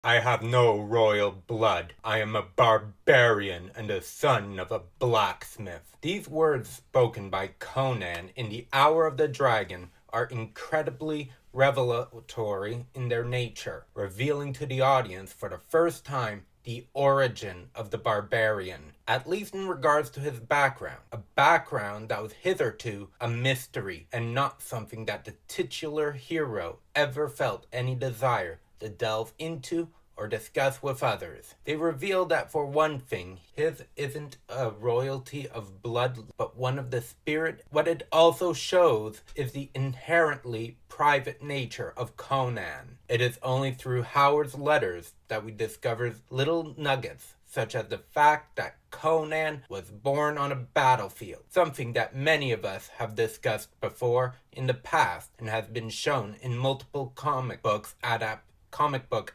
I have no royal blood. I am a barbarian and the son of a blacksmith. These words spoken by Conan in the Hour of the Dragon are incredibly revelatory in their nature, revealing to the audience for the first time the origin of the barbarian, at least in regards to his background. A background that was hitherto a mystery and not something that the titular hero ever felt any desire to delve into or discuss with others. They reveal that for one thing, his isn't a royalty of blood, but one of the spirit. What it also shows is the inherently private nature of Conan. It is only through Howard's letters that we discover little nuggets such as the fact that Conan was born on a battlefield, something that many of us have discussed before in the past and has been shown in multiple comic book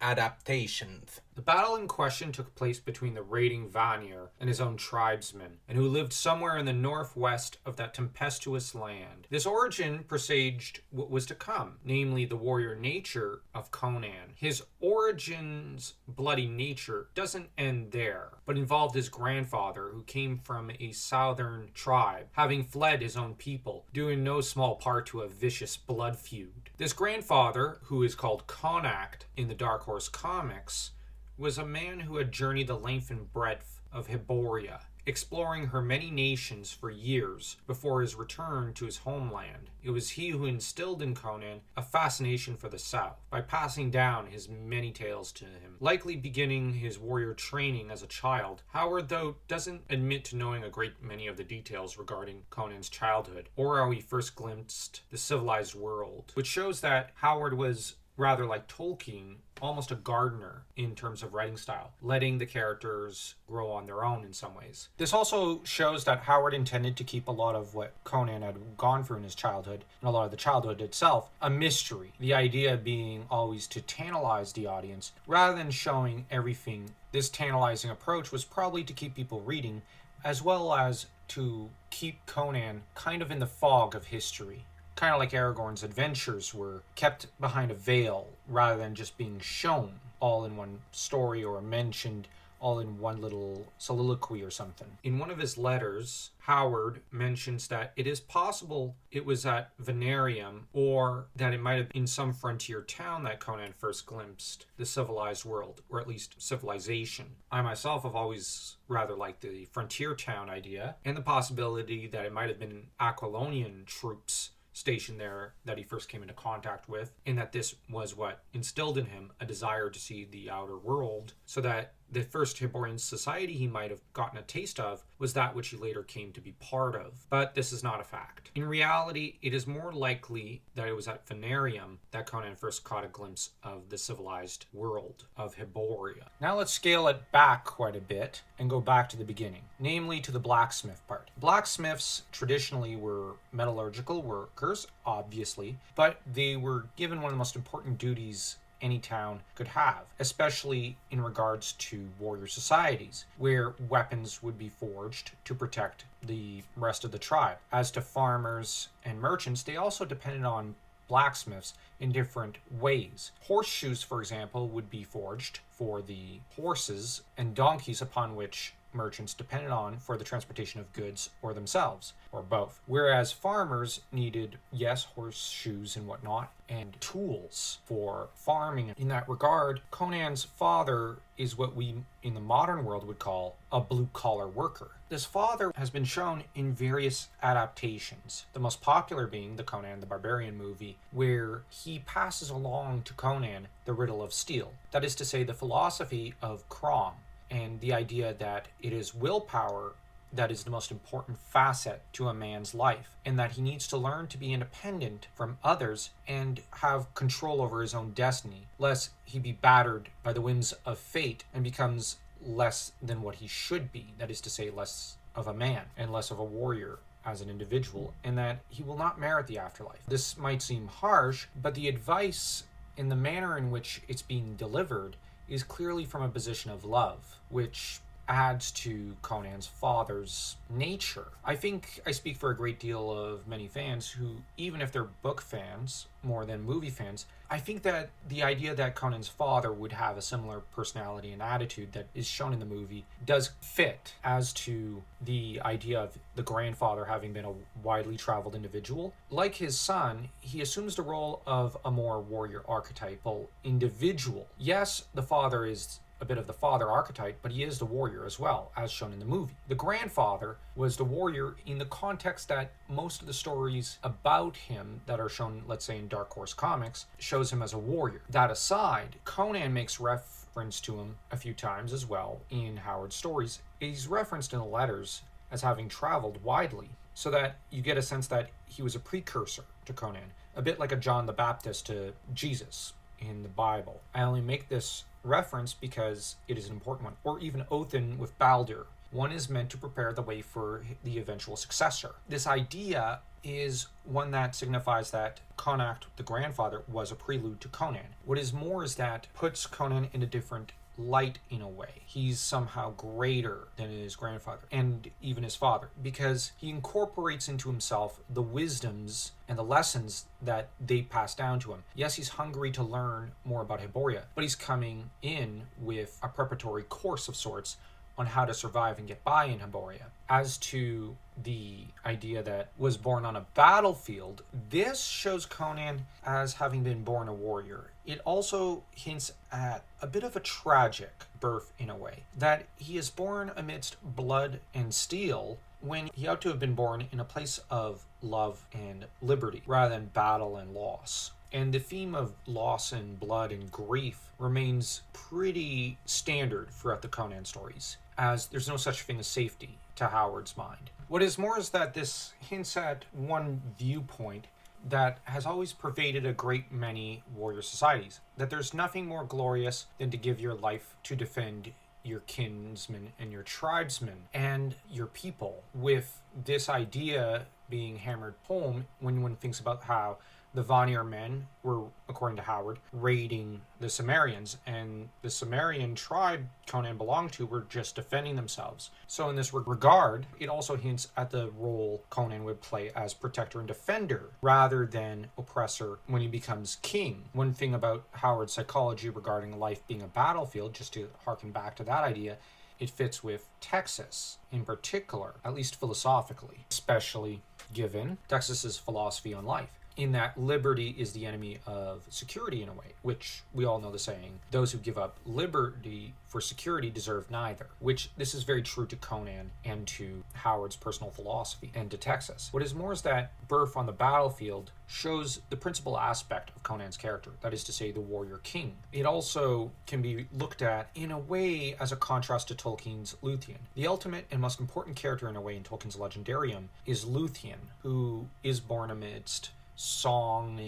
adaptations. The battle in question took place between the raiding Vanir and his own tribesmen, and who lived somewhere in the northwest of that tempestuous land. This origin presaged what was to come, namely the warrior nature of Conan. His origin's bloody nature doesn't end there, but involved his grandfather, who came from a southern tribe, having fled his own people, due in no small part to a vicious blood feud. This grandfather, who is called Connacht in the Dark Horse comics, was a man who had journeyed the length and breadth of Hyboria, exploring her many nations for years before his return to his homeland. It was he who instilled in Conan a fascination for the South by passing down his many tales to him. Likely beginning his warrior training as a child, Howard, though, doesn't admit to knowing a great many of the details regarding Conan's childhood, or how he first glimpsed the civilized world, which shows that Howard was rather like Tolkien, almost a gardener in terms of writing style, letting the characters grow on their own in some ways. This also shows that Howard intended to keep a lot of what Conan had gone through in his childhood, and a lot of the childhood itself, a mystery. The idea being always to tantalize the audience rather than showing everything. This tantalizing approach was probably to keep people reading, as well as to keep Conan kind of in the fog of history. Kind of like Aragorn's adventures were kept behind a veil rather than just being shown all in one story or mentioned all in one little soliloquy or something. In one of his letters, Howard mentions that it is possible it was at Venarium, or that it might have been some frontier town that Conan first glimpsed the civilized world, or at least civilization. I myself have always rather liked the frontier town idea, and the possibility that it might have been Aquilonian troops station there that he first came into contact with, and that this was what instilled in him a desire to see the outer world, so that the first Hyborian society he might have gotten a taste of was that which he later came to be part of. But this is not a fact. In reality, it is more likely that it was at Venarium that Conan first caught a glimpse of the civilized world of Hyboria. Now let's scale it back quite a bit and go back to the beginning, namely to the blacksmith part. Blacksmiths traditionally were metallurgical workers, obviously, but they were given one of the most important duties any town could have, especially in regards to warrior societies, where weapons would be forged to protect the rest of the tribe. As to farmers and merchants, they also depended on blacksmiths in different ways. Horseshoes, for example, would be forged for the horses and donkeys upon which merchants depended on for the transportation of goods or themselves, or both. Whereas farmers needed, yes, horseshoes and whatnot, and tools for farming. In that regard, Conan's father is what we in the modern world would call a blue-collar worker. This father has been shown in various adaptations, the most popular being the Conan the Barbarian movie, where he passes along to Conan the riddle of steel. That is to say, the philosophy of Crom, and the idea that it is willpower that is the most important facet to a man's life, and that he needs to learn to be independent from others and have control over his own destiny, lest he be battered by the whims of fate and becomes less than what he should be, that is to say, less of a man and less of a warrior as an individual, and that he will not merit the afterlife. This might seem harsh, but the advice in the manner in which it's being delivered is clearly from a position of love, which adds to Conan's father's nature. I think I speak for a great deal of many fans who, even if they're book fans more than movie fans, I think that the idea that Conan's father would have a similar personality and attitude that is shown in the movie does fit as to the idea of the grandfather having been a widely traveled individual. Like his son, he assumes the role of a more warrior archetypal individual. Yes, the father is a bit of the father archetype, but he is the warrior as well, as shown in the movie. The grandfather was the warrior in the context that most of the stories about him that are shown, let's say in Dark Horse Comics, shows him as a warrior. That aside, Conan makes reference to him a few times as well in Howard's stories. He's referenced in the letters as having traveled widely, so that you get a sense that he was a precursor to Conan, a bit like a John the Baptist to Jesus in the Bible. I only make this reference because it is an important one. Or even Othin with Baldur. One is meant to prepare the way for the eventual successor. This idea is one that signifies that Connacht, the grandfather, was a prelude to Conan. What is more is that puts Conan in a different light in a way. He's somehow greater than his grandfather and even his father, because he incorporates into himself the wisdoms and the lessons that they pass down to him. Yes, he's hungry to learn more about Hyboria, but he's coming in with a preparatory course of sorts on how to survive and get by in Hyboria. As to the idea that was born on a battlefield, this shows Conan as having been born a warrior. It also hints at a bit of a tragic birth in a way, that he is born amidst blood and steel when he ought to have been born in a place of love and liberty rather than battle and loss. And the theme of loss and blood and grief remains pretty standard throughout the Conan stories, as there's no such thing as safety to Howard's mind. What is more is that this hints at one viewpoint that has always pervaded a great many warrior societies, that there's nothing more glorious than to give your life to defend your kinsmen and your tribesmen and your people, with this idea being hammered home when one thinks about how the Vanir men were, according to Howard, raiding the Cimmerians, and the Cimmerian tribe Conan belonged to were just defending themselves. So in this regard, it also hints at the role Conan would play as protector and defender rather than oppressor when he becomes king. One thing about Howard's psychology regarding life being a battlefield, just to harken back to that idea, it fits with Texas in particular, at least philosophically, especially given Texas's philosophy on life, in that liberty is the enemy of security in a way, which we all know the saying, those who give up liberty for security deserve neither, which this is very true to Conan and to Howard's personal philosophy and to Texas. What is more is that birth on the battlefield shows the principal aspect of Conan's character, that is to say, the warrior king. It also can be looked at in a way as a contrast to Tolkien's Luthien. The ultimate and most important character in a way in Tolkien's Legendarium is Luthien, who is born amidst song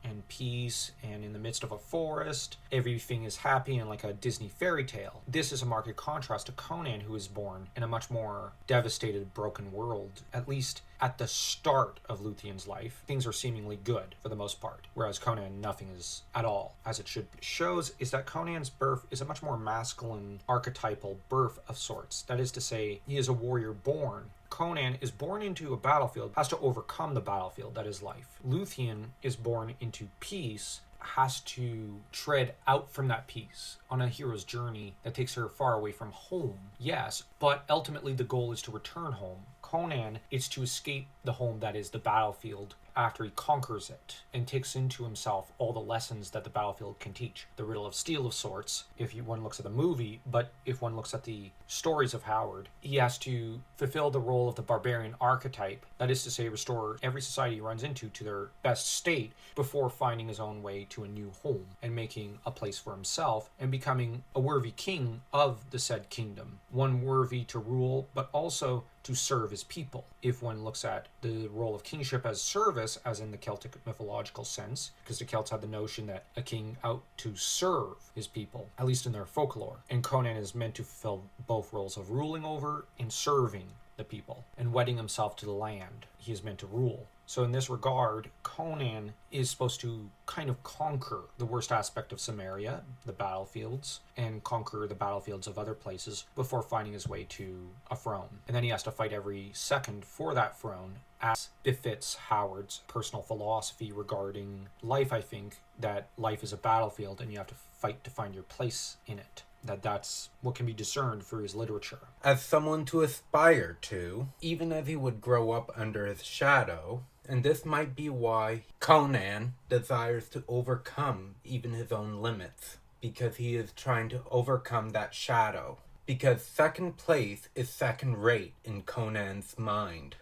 and peace and in the midst of a forest. Everything is happy and like a Disney fairy tale. This is a marked contrast to Conan, who is born in a much more devastated, broken world. At least at the start of Luthien's life, things are seemingly good for the most part, whereas Conan, nothing is at all as it should be. Shows is that Conan's birth is a much more masculine, archetypal birth of sorts. That is to say, he is a warrior born. Conan is born into a battlefield, has to overcome the battlefield, that is life. Luthien is born into peace, has to tread out from that peace on a hero's journey that takes her far away from home. Yes, but ultimately the goal is to return home. Conan is to escape the home that is the battlefield after he conquers it and takes into himself all the lessons that the battlefield can teach. The riddle of steel of sorts, if one looks at the movie, but if one looks at the stories of Howard, he has to fulfill the role of the barbarian archetype, that is to say, restore every society he runs into to their best state before finding his own way to a new home and making a place for himself and becoming a worthy king of the said kingdom, one worthy to rule but also to serve his people. If one looks at the role of kingship as service, as in the Celtic mythological sense, because the Celts had the notion that a king out to serve his people, at least in their folklore, and Conan is meant to fulfill both roles of ruling over and serving the people, and wedding himself to the land he is meant to rule. So in this regard, Conan is supposed to kind of conquer the worst aspect of Samaria, the battlefields, and conquer the battlefields of other places before finding his way to a throne. And then he has to fight every second for that throne, as befits Howard's personal philosophy regarding life, I think, that life is a battlefield and you have to fight to find your place in it. That's what can be discerned through his literature. As someone to aspire to, even as he would grow up under his shadow, and this might be why Conan desires to overcome even his own limits, because he is trying to overcome that shadow. Because second place is second rate in Conan's mind.